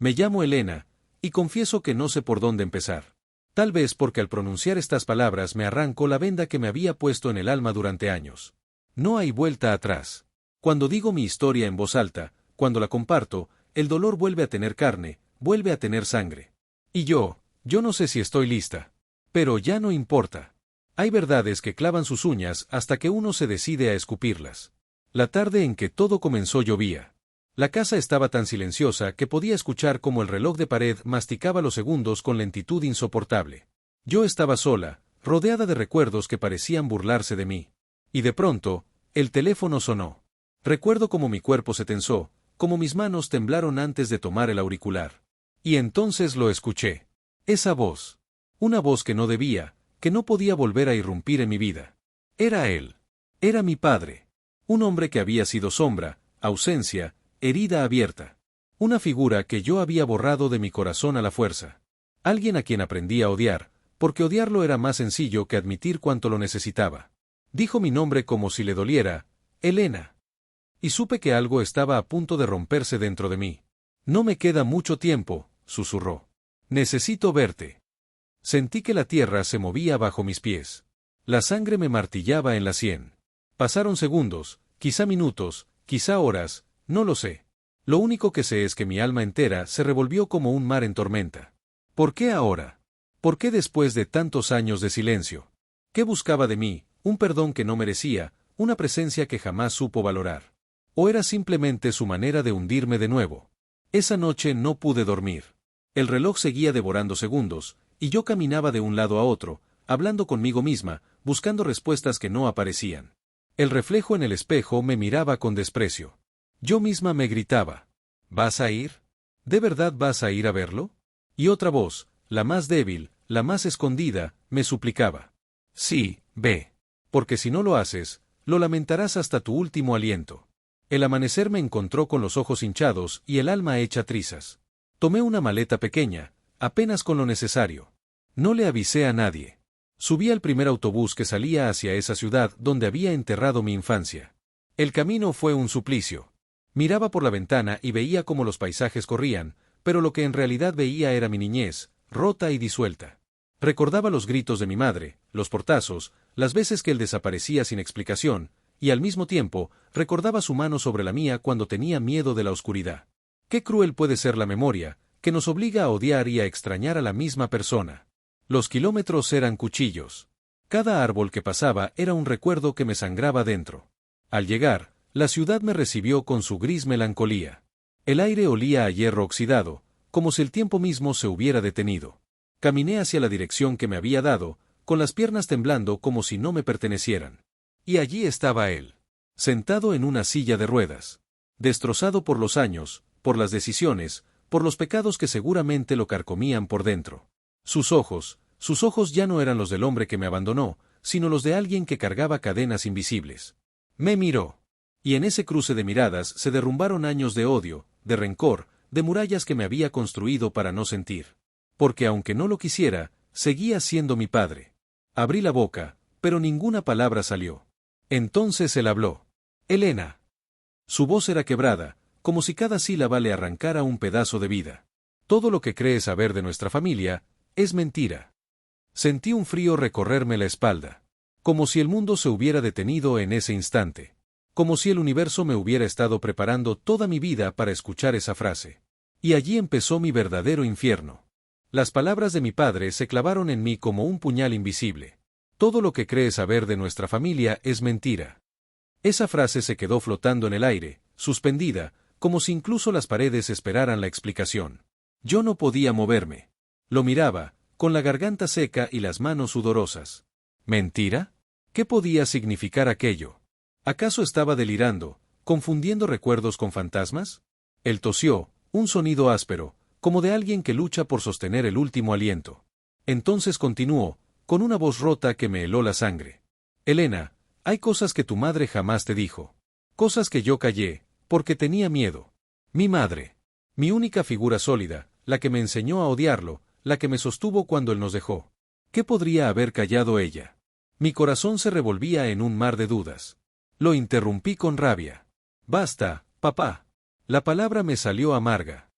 Me llamo Elena, y confieso que no sé por dónde empezar. Tal vez porque al pronunciar estas palabras me arranco la venda que me había puesto en el alma durante años. No hay vuelta atrás. Cuando digo mi historia en voz alta, cuando la comparto, el dolor vuelve a tener carne, vuelve a tener sangre. Y yo no sé si estoy lista. Pero ya no importa. Hay verdades que clavan sus uñas hasta que uno se decide a escupirlas. La tarde en que todo comenzó llovía. La casa estaba tan silenciosa que podía escuchar cómo el reloj de pared masticaba los segundos con lentitud insoportable. Yo estaba sola, rodeada de recuerdos que parecían burlarse de mí. Y de pronto, el teléfono sonó. Recuerdo cómo mi cuerpo se tensó, cómo mis manos temblaron antes de tomar el auricular. Y entonces lo escuché. Esa voz. Una voz que no debía, que no podía volver a irrumpir en mi vida. Era él. Era mi padre. Un hombre que había sido sombra, ausencia, herida abierta. Una figura que yo había borrado de mi corazón a la fuerza. Alguien a quien aprendí a odiar, porque odiarlo era más sencillo que admitir cuánto lo necesitaba. Dijo mi nombre como si le doliera, Elena. Y supe que algo estaba a punto de romperse dentro de mí. No me queda mucho tiempo, susurró. Necesito verte. Sentí que la tierra se movía bajo mis pies. La sangre me martillaba en la sien. Pasaron segundos, quizá minutos, quizá horas, no lo sé. Lo único que sé es que mi alma entera se revolvió como un mar en tormenta. ¿Por qué ahora? ¿Por qué después de tantos años de silencio? ¿Qué buscaba de mí? Un perdón que no merecía, una presencia que jamás supo valorar. ¿O era simplemente su manera de hundirme de nuevo? Esa noche no pude dormir. El reloj seguía devorando segundos, y yo caminaba de un lado a otro, hablando conmigo misma, buscando respuestas que no aparecían. El reflejo en el espejo me miraba con desprecio. Yo misma me gritaba, ¿vas a ir? ¿De verdad vas a ir a verlo? Y otra voz, la más débil, la más escondida, me suplicaba. Sí, ve. Porque si no lo haces, lo lamentarás hasta tu último aliento. El amanecer me encontró con los ojos hinchados y el alma hecha trizas. Tomé una maleta pequeña, apenas con lo necesario. No le avisé a nadie. Subí al primer autobús que salía hacia esa ciudad donde había enterrado mi infancia. El camino fue un suplicio. Miraba por la ventana y veía cómo los paisajes corrían, pero lo que en realidad veía era mi niñez, rota y disuelta. Recordaba los gritos de mi madre, los portazos, las veces que él desaparecía sin explicación, y al mismo tiempo, recordaba su mano sobre la mía cuando tenía miedo de la oscuridad. Qué cruel puede ser la memoria, que nos obliga a odiar y a extrañar a la misma persona. Los kilómetros eran cuchillos. Cada árbol que pasaba era un recuerdo que me sangraba dentro. Al llegar, la ciudad me recibió con su gris melancolía. El aire olía a hierro oxidado, como si el tiempo mismo se hubiera detenido. Caminé hacia la dirección que me había dado, con las piernas temblando como si no me pertenecieran. Y allí estaba él, sentado en una silla de ruedas. Destrozado por los años, por las decisiones, por los pecados que seguramente lo carcomían por dentro. Sus ojos ya no eran los del hombre que me abandonó, sino los de alguien que cargaba cadenas invisibles. Me miró. Y en ese cruce de miradas se derrumbaron años de odio, de rencor, de murallas que me había construido para no sentir. Porque aunque no lo quisiera, seguía siendo mi padre. Abrí la boca, pero ninguna palabra salió. Entonces él habló. Elena. Su voz era quebrada, como si cada sílaba le arrancara un pedazo de vida. Todo lo que crees saber de nuestra familia es mentira. Sentí un frío recorrerme la espalda. Como si el mundo se hubiera detenido en ese instante. Como si el universo me hubiera estado preparando toda mi vida para escuchar esa frase. Y allí empezó mi verdadero infierno. Las palabras de mi padre se clavaron en mí como un puñal invisible. Todo lo que crees saber de nuestra familia es mentira. Esa frase se quedó flotando en el aire, suspendida, como si incluso las paredes esperaran la explicación. Yo no podía moverme. Lo miraba, con la garganta seca y las manos sudorosas. ¿Mentira? ¿Qué podía significar aquello? ¿Acaso estaba delirando, confundiendo recuerdos con fantasmas? Él tosió, un sonido áspero, como de alguien que lucha por sostener el último aliento. Entonces continuó, con una voz rota que me heló la sangre. Elena, hay cosas que tu madre jamás te dijo. Cosas que yo callé, porque tenía miedo. Mi madre. Mi única figura sólida, la que me enseñó a odiarlo, la que me sostuvo cuando él nos dejó. ¿Qué podría haber callado ella? Mi corazón se revolvía en un mar de dudas. Lo interrumpí con rabia. Basta, papá. La palabra me salió amarga.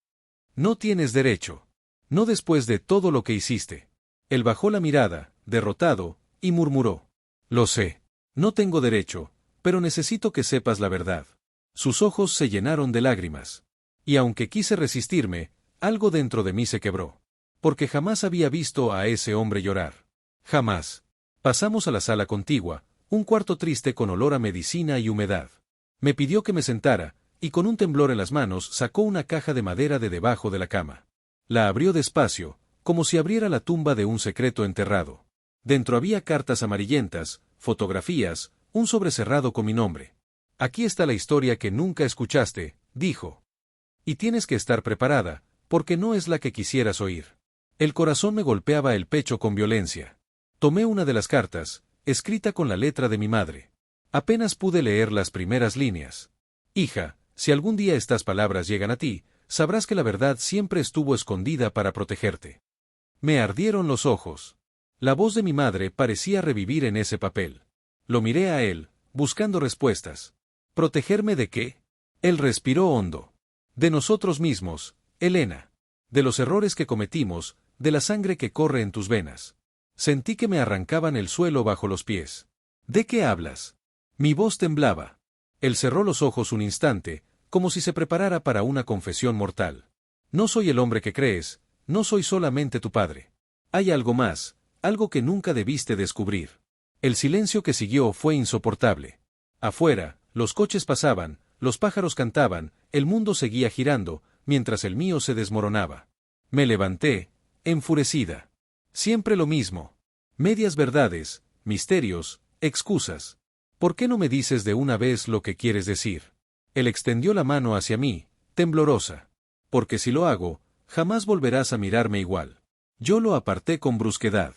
No tienes derecho. No después de todo lo que hiciste. Él bajó la mirada, derrotado, y murmuró. Lo sé. No tengo derecho, pero necesito que sepas la verdad. Sus ojos se llenaron de lágrimas. Y aunque quise resistirme, algo dentro de mí se quebró. Porque jamás había visto a ese hombre llorar. Jamás. Pasamos a la sala contigua, un cuarto triste con olor a medicina y humedad. Me pidió que me sentara, y con un temblor en las manos sacó una caja de madera de debajo de la cama. La abrió despacio, como si abriera la tumba de un secreto enterrado. Dentro había cartas amarillentas, fotografías, un sobre cerrado con mi nombre. Aquí está la historia que nunca escuchaste, dijo. Y tienes que estar preparada, porque no es la que quisieras oír. El corazón me golpeaba el pecho con violencia. Tomé una de las cartas, escrita con la letra de mi madre. Apenas pude leer las primeras líneas. Hija, si algún día estas palabras llegan a ti, sabrás que la verdad siempre estuvo escondida para protegerte. Me ardieron los ojos. La voz de mi madre parecía revivir en ese papel. Lo miré a él, buscando respuestas. ¿Protegerme de qué? Él respiró hondo. De nosotros mismos, Elena. De los errores que cometimos, de la sangre que corre en tus venas. Sentí que me arrancaban el suelo bajo los pies. ¿De qué hablas? Mi voz temblaba. Él cerró los ojos un instante, como si se preparara para una confesión mortal. No soy el hombre que crees, no soy solamente tu padre. Hay algo más, algo que nunca debiste descubrir. El silencio que siguió fue insoportable. Afuera, los coches pasaban, los pájaros cantaban, el mundo seguía girando, mientras el mío se desmoronaba. Me levanté, enfurecida. Siempre lo mismo. Medias verdades, misterios, excusas. ¿Por qué no me dices de una vez lo que quieres decir? Él extendió la mano hacia mí, temblorosa. Porque si lo hago, jamás volverás a mirarme igual. Yo lo aparté con brusquedad.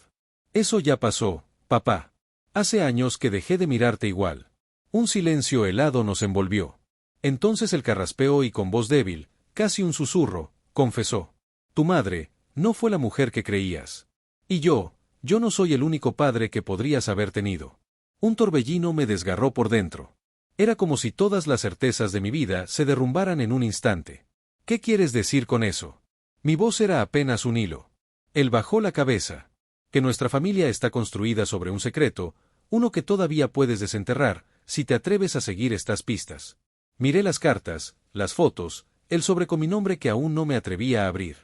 Eso ya pasó, papá. Hace años que dejé de mirarte igual. Un silencio helado nos envolvió. Entonces él carraspeó y con voz débil, casi un susurro, confesó. Tu madre, no fue la mujer que creías. Y yo no soy el único padre que podrías haber tenido. Un torbellino me desgarró por dentro. Era como si todas las certezas de mi vida se derrumbaran en un instante. ¿Qué quieres decir con eso? Mi voz era apenas un hilo. Él bajó la cabeza. Que nuestra familia está construida sobre un secreto, uno que todavía puedes desenterrar, si te atreves a seguir estas pistas. Miré las cartas, las fotos, el sobre con mi nombre que aún no me atrevía a abrir.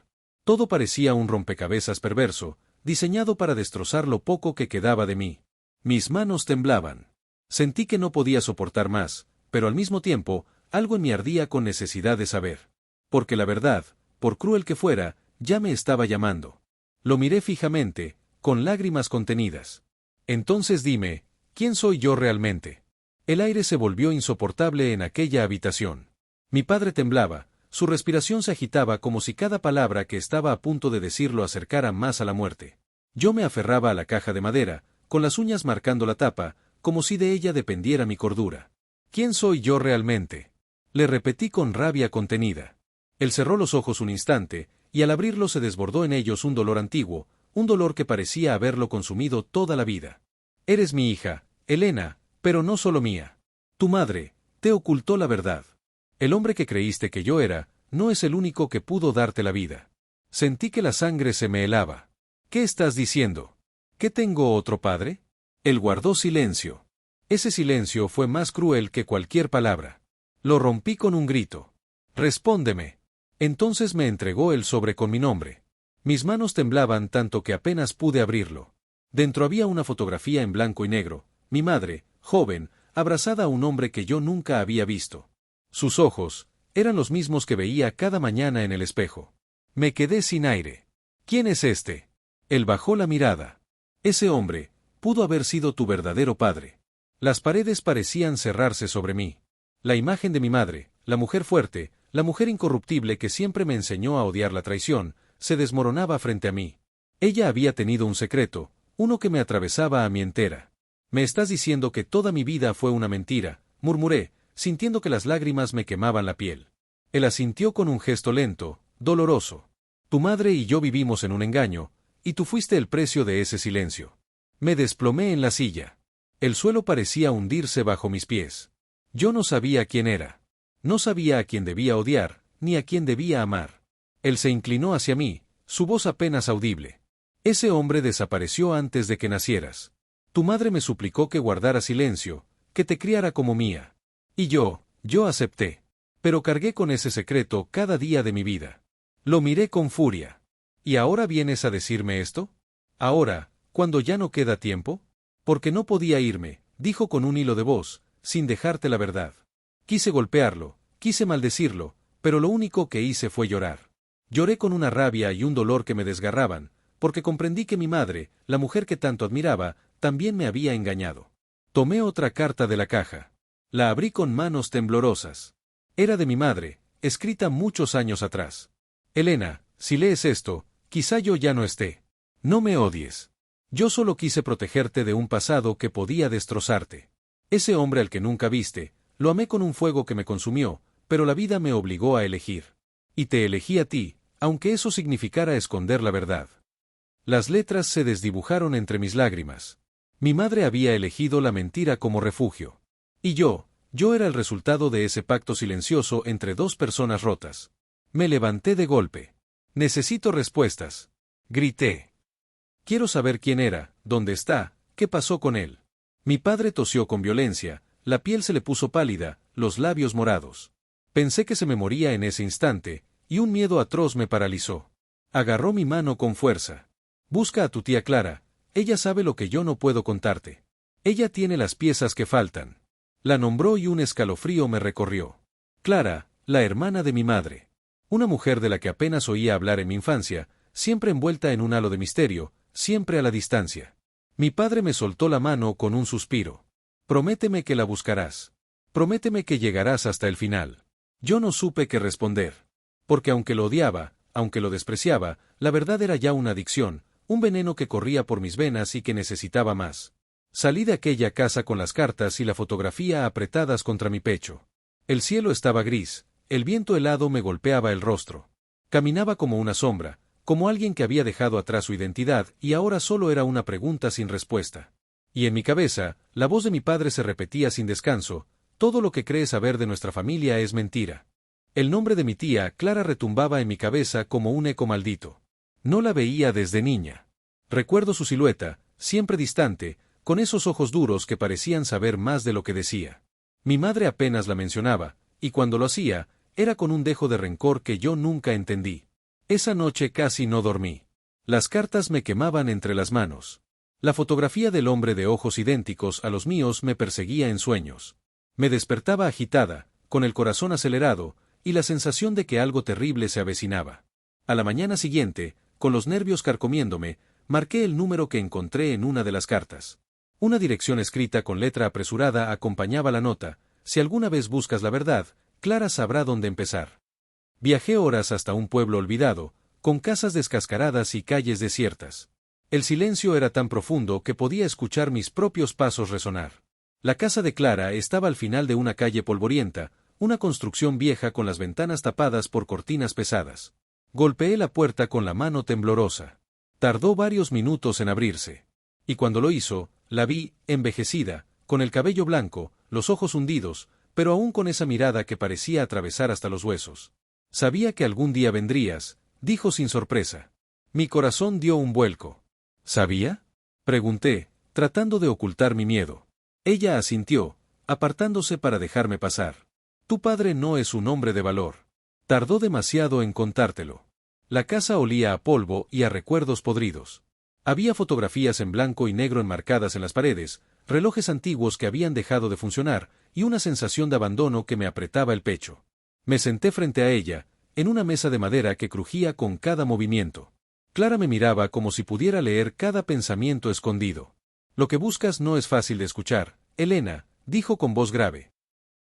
Todo parecía un rompecabezas perverso, diseñado para destrozar lo poco que quedaba de mí. Mis manos temblaban. Sentí que no podía soportar más, pero al mismo tiempo, algo en mí ardía con necesidad de saber. Porque la verdad, por cruel que fuera, ya me estaba llamando. Lo miré fijamente, con lágrimas contenidas. Entonces dime, ¿quién soy yo realmente? El aire se volvió insoportable en aquella habitación. Mi padre temblaba, su respiración se agitaba como si cada palabra que estaba a punto de decir lo acercara más a la muerte. Yo me aferraba a la caja de madera, con las uñas marcando la tapa, como si de ella dependiera mi cordura. ¿Quién soy yo realmente? Le repetí con rabia contenida. Él cerró los ojos un instante, y al abrirlos se desbordó en ellos un dolor antiguo, un dolor que parecía haberlo consumido toda la vida. Eres mi hija, Elena, pero no solo mía. Tu madre te ocultó la verdad. El hombre que creíste que yo era, no es el único que pudo darte la vida. Sentí que la sangre se me helaba. ¿Qué estás diciendo? ¿Que tengo otro padre? Él guardó silencio. Ese silencio fue más cruel que cualquier palabra. Lo rompí con un grito. Respóndeme. Entonces me entregó el sobre con mi nombre. Mis manos temblaban tanto que apenas pude abrirlo. Dentro había una fotografía en blanco y negro, mi madre, joven, abrazada a un hombre que yo nunca había visto. Sus ojos eran los mismos que veía cada mañana en el espejo. Me quedé sin aire. ¿Quién es este? Él bajó la mirada. Ese hombre pudo haber sido tu verdadero padre. Las paredes parecían cerrarse sobre mí. La imagen de mi madre, la mujer fuerte, la mujer incorruptible que siempre me enseñó a odiar la traición, se desmoronaba frente a mí. Ella había tenido un secreto, uno que me atravesaba a mi entera. Me estás diciendo que toda mi vida fue una mentira, murmuré, sintiendo que las lágrimas me quemaban la piel. Él asintió con un gesto lento, doloroso. Tu madre y yo vivimos en un engaño, y tú fuiste el precio de ese silencio. Me desplomé en la silla. El suelo parecía hundirse bajo mis pies. Yo no sabía quién era. No sabía a quién debía odiar, ni a quién debía amar. Él se inclinó hacia mí, su voz apenas audible. Ese hombre desapareció antes de que nacieras. Tu madre me suplicó que guardara silencio, que te criara como mía. Y yo acepté. Pero cargué con ese secreto cada día de mi vida. Lo miré con furia. ¿Y ahora vienes a decirme esto? ¿Ahora, cuando ya no queda tiempo? Porque no podía irme, dijo con un hilo de voz, sin dejarte la verdad. Quise golpearlo, quise maldecirlo, pero lo único que hice fue llorar. Lloré con una rabia y un dolor que me desgarraban, porque comprendí que mi madre, la mujer que tanto admiraba, también me había engañado. Tomé otra carta de la caja. La abrí con manos temblorosas. Era de mi madre, escrita muchos años atrás. Elena, si lees esto, quizá yo ya no esté. No me odies. Yo solo quise protegerte de un pasado que podía destrozarte. Ese hombre al que nunca viste, lo amé con un fuego que me consumió, pero la vida me obligó a elegir. Y te elegí a ti, aunque eso significara esconder la verdad. Las letras se desdibujaron entre mis lágrimas. Mi madre había elegido la mentira como refugio. Y yo era el resultado de ese pacto silencioso entre dos personas rotas. Me levanté de golpe. Necesito respuestas. Grité. Quiero saber quién era, dónde está, qué pasó con él. Mi padre tosió con violencia, la piel se le puso pálida, los labios morados. Pensé que se me moría en ese instante, y un miedo atroz me paralizó. Agarró mi mano con fuerza. Busca a tu tía Clara, ella sabe lo que yo no puedo contarte. Ella tiene las piezas que faltan. La nombró y un escalofrío me recorrió. Clara, la hermana de mi madre. Una mujer de la que apenas oía hablar en mi infancia, siempre envuelta en un halo de misterio, siempre a la distancia. Mi padre me soltó la mano con un suspiro. Prométeme que la buscarás. Prométeme que llegarás hasta el final. Yo no supe qué responder. Porque aunque lo odiaba, aunque lo despreciaba, la verdad era ya una adicción, un veneno que corría por mis venas y que necesitaba más. Salí de aquella casa con las cartas y la fotografía apretadas contra mi pecho. El cielo estaba gris, el viento helado me golpeaba el rostro. Caminaba como una sombra, como alguien que había dejado atrás su identidad y ahora solo era una pregunta sin respuesta. Y en mi cabeza, la voz de mi padre se repetía sin descanso: todo lo que crees saber de nuestra familia es mentira. El nombre de mi tía Clara retumbaba en mi cabeza como un eco maldito. No la veía desde niña. Recuerdo su silueta, siempre distante, con esos ojos duros que parecían saber más de lo que decía. Mi madre apenas la mencionaba, y cuando lo hacía, era con un dejo de rencor que yo nunca entendí. Esa noche casi no dormí. Las cartas me quemaban entre las manos. La fotografía del hombre de ojos idénticos a los míos me perseguía en sueños. Me despertaba agitada, con el corazón acelerado, y la sensación de que algo terrible se avecinaba. A la mañana siguiente, con los nervios carcomiéndome, marqué el número que encontré en una de las cartas. Una dirección escrita con letra apresurada acompañaba la nota: si alguna vez buscas la verdad, Clara sabrá dónde empezar. Viajé horas hasta un pueblo olvidado, con casas descascaradas y calles desiertas. El silencio era tan profundo que podía escuchar mis propios pasos resonar. La casa de Clara estaba al final de una calle polvorienta, una construcción vieja con las ventanas tapadas por cortinas pesadas. Golpeé la puerta con la mano temblorosa. Tardó varios minutos en abrirse. Y cuando lo hizo, la vi, envejecida, con el cabello blanco, los ojos hundidos, pero aún con esa mirada que parecía atravesar hasta los huesos. Sabía que algún día vendrías, dijo sin sorpresa. Mi corazón dio un vuelco. ¿Sabía? Pregunté, tratando de ocultar mi miedo. Ella asintió, apartándose para dejarme pasar. Tu padre no es un hombre de valor. Tardó demasiado en contártelo. La casa olía a polvo y a recuerdos podridos. Había fotografías en blanco y negro enmarcadas en las paredes, relojes antiguos que habían dejado de funcionar, y una sensación de abandono que me apretaba el pecho. Me senté frente a ella, en una mesa de madera que crujía con cada movimiento. Clara me miraba como si pudiera leer cada pensamiento escondido. Lo que buscas no es fácil de escuchar, Elena, dijo con voz grave.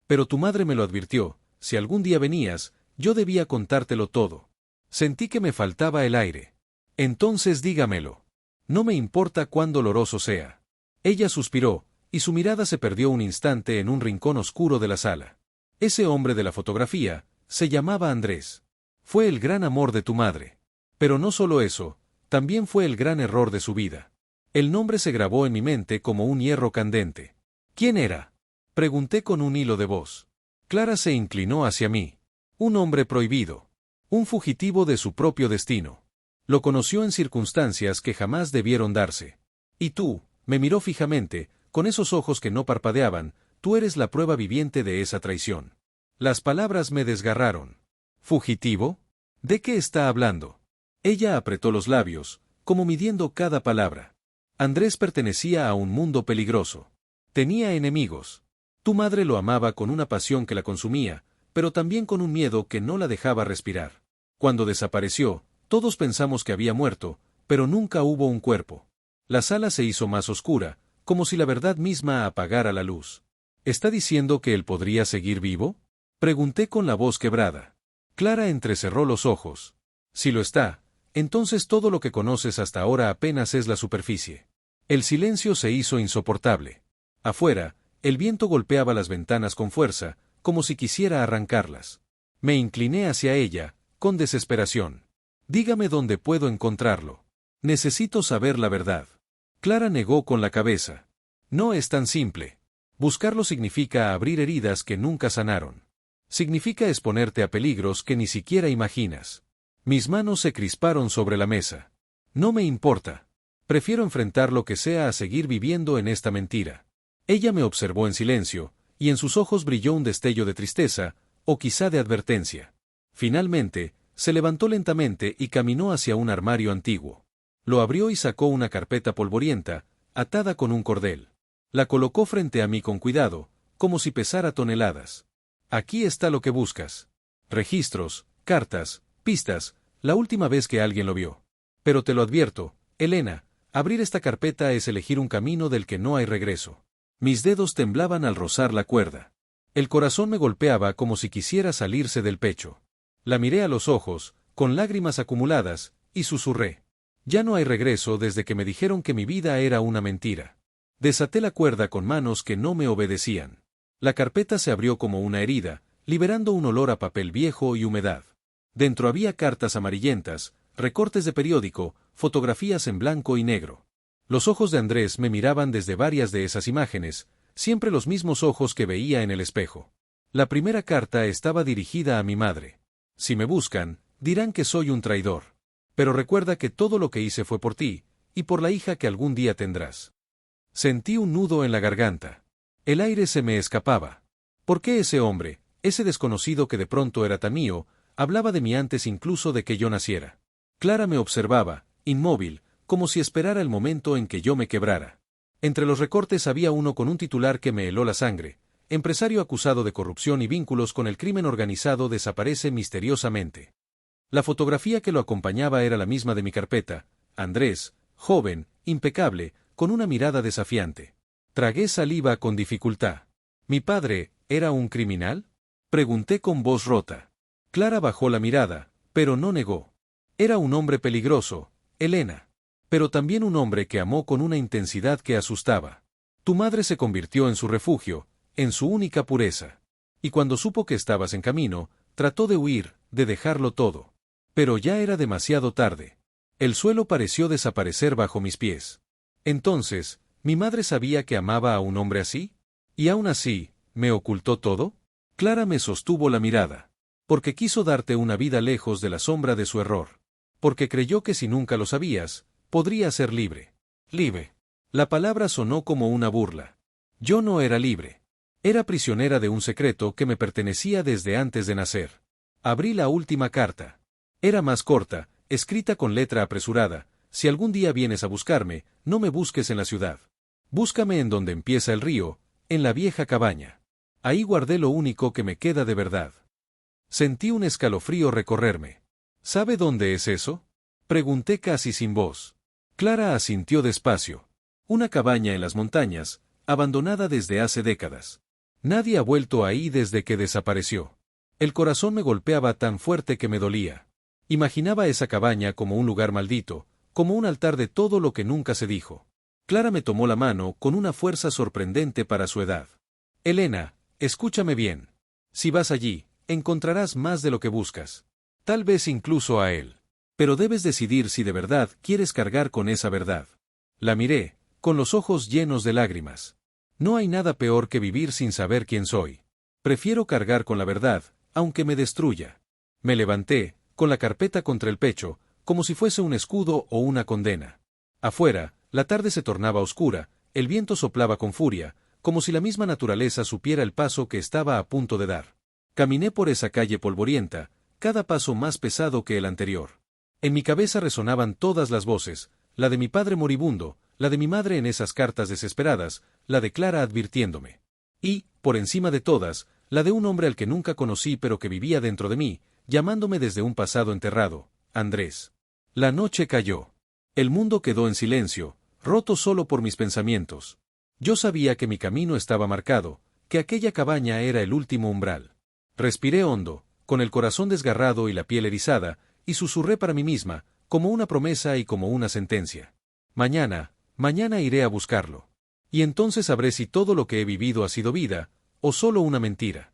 Pero tu madre me lo advirtió: si algún día venías, yo debía contártelo todo. Sentí que me faltaba el aire. Entonces dígamelo. No me importa cuán doloroso sea. Ella suspiró, y su mirada se perdió un instante en un rincón oscuro de la sala. Ese hombre de la fotografía se llamaba Andrés. Fue el gran amor de tu madre. Pero no solo eso, también fue el gran error de su vida. El nombre se grabó en mi mente como un hierro candente. ¿Quién era? Pregunté con un hilo de voz. Clara se inclinó hacia mí. Un hombre prohibido. Un fugitivo de su propio destino. Lo conoció en circunstancias que jamás debieron darse. Y tú, me miró fijamente, con esos ojos que no parpadeaban, tú eres la prueba viviente de esa traición. Las palabras me desgarraron. ¿Fugitivo? ¿De qué está hablando? Ella apretó los labios, como midiendo cada palabra. Andrés pertenecía a un mundo peligroso. Tenía enemigos. Tu madre lo amaba con una pasión que la consumía, pero también con un miedo que no la dejaba respirar. Cuando desapareció, todos pensamos que había muerto, pero nunca hubo un cuerpo. La sala se hizo más oscura, como si la verdad misma apagara la luz. ¿Está diciendo que él podría seguir vivo? Pregunté con la voz quebrada. Clara entrecerró los ojos. Si lo está, entonces todo lo que conoces hasta ahora apenas es la superficie. El silencio se hizo insoportable. Afuera, el viento golpeaba las ventanas con fuerza, como si quisiera arrancarlas. Me incliné hacia ella, con desesperación. Dígame dónde puedo encontrarlo. Necesito saber la verdad. Clara negó con la cabeza. No es tan simple. Buscarlo significa abrir heridas que nunca sanaron. Significa exponerte a peligros que ni siquiera imaginas. Mis manos se crisparon sobre la mesa. No me importa. Prefiero enfrentar lo que sea a seguir viviendo en esta mentira. Ella me observó en silencio, y en sus ojos brilló un destello de tristeza, o quizá de advertencia. Finalmente, se levantó lentamente y caminó hacia un armario antiguo. Lo abrió y sacó una carpeta polvorienta, atada con un cordel. La colocó frente a mí con cuidado, como si pesara toneladas. Aquí está lo que buscas. Registros, cartas, pistas, la última vez que alguien lo vio. Pero te lo advierto, Elena, abrir esta carpeta es elegir un camino del que no hay regreso. Mis dedos temblaban al rozar la cuerda. El corazón me golpeaba como si quisiera salirse del pecho. La miré a los ojos, con lágrimas acumuladas, y susurré. Ya no hay regreso desde que me dijeron que mi vida era una mentira. Desaté la cuerda con manos que no me obedecían. La carpeta se abrió como una herida, liberando un olor a papel viejo y humedad. Dentro había cartas amarillentas, recortes de periódico, fotografías en blanco y negro. Los ojos de Andrés me miraban desde varias de esas imágenes, siempre los mismos ojos que veía en el espejo. La primera carta estaba dirigida a mi madre. Si me buscan, dirán que soy un traidor. Pero recuerda que todo lo que hice fue por ti, y por la hija que algún día tendrás. Sentí un nudo en la garganta. El aire se me escapaba. ¿Por qué ese hombre, ese desconocido que de pronto era tan mío, hablaba de mí antes incluso de que yo naciera? Clara me observaba, inmóvil, como si esperara el momento en que yo me quebrara. Entre los recortes había uno con un titular que me heló la sangre. Empresario acusado de corrupción y vínculos con el crimen organizado desaparece misteriosamente. La fotografía que lo acompañaba era la misma de mi carpeta, Andrés, joven, impecable, con una mirada desafiante. Tragué saliva con dificultad. ¿Mi padre era un criminal? Pregunté con voz rota. Clara bajó la mirada, pero no negó. Era un hombre peligroso, Elena. Pero también un hombre que amó con una intensidad que asustaba. Tu madre se convirtió en su refugio, en su única pureza. Y cuando supo que estabas en camino, trató de huir, de dejarlo todo. Pero ya era demasiado tarde. El suelo pareció desaparecer bajo mis pies. Entonces, ¿mi madre sabía que amaba a un hombre así? ¿Y aún así, me ocultó todo? Clara me sostuvo la mirada. Porque quiso darte una vida lejos de la sombra de su error. Porque creyó que si nunca lo sabías, podría ser libre. Libre. La palabra sonó como una burla. Yo no era libre. Era prisionera de un secreto que me pertenecía desde antes de nacer. Abrí la última carta. Era más corta, escrita con letra apresurada. Si algún día vienes a buscarme, no me busques en la ciudad. Búscame en donde empieza el río, en la vieja cabaña. Ahí guardé lo único que me queda de verdad. Sentí un escalofrío recorrerme. ¿Sabe dónde es eso? Pregunté casi sin voz. Clara asintió despacio. Una cabaña en las montañas, abandonada desde hace décadas. Nadie ha vuelto ahí desde que desapareció. El corazón me golpeaba tan fuerte que me dolía. Imaginaba esa cabaña como un lugar maldito, como un altar de todo lo que nunca se dijo. Clara me tomó la mano con una fuerza sorprendente para su edad. Elena, escúchame bien. Si vas allí, encontrarás más de lo que buscas. Tal vez incluso a él. Pero debes decidir si de verdad quieres cargar con esa verdad. La miré, con los ojos llenos de lágrimas. No hay nada peor que vivir sin saber quién soy. Prefiero cargar con la verdad, aunque me destruya. Me levanté, con la carpeta contra el pecho, como si fuese un escudo o una condena. Afuera, la tarde se tornaba oscura, el viento soplaba con furia, como si la misma naturaleza supiera el paso que estaba a punto de dar. Caminé por esa calle polvorienta, cada paso más pesado que el anterior. En mi cabeza resonaban todas las voces, la de mi padre moribundo, la de mi madre en esas cartas desesperadas, la de Clara advirtiéndome. Y, por encima de todas, la de un hombre al que nunca conocí pero que vivía dentro de mí, llamándome desde un pasado enterrado, Andrés. La noche cayó. El mundo quedó en silencio, roto solo por mis pensamientos. Yo sabía que mi camino estaba marcado, que aquella cabaña era el último umbral. Respiré hondo, con el corazón desgarrado y la piel erizada, y susurré para mí misma, como una promesa y como una sentencia. Mañana iré a buscarlo. Y entonces sabré si todo lo que he vivido ha sido vida, o solo una mentira.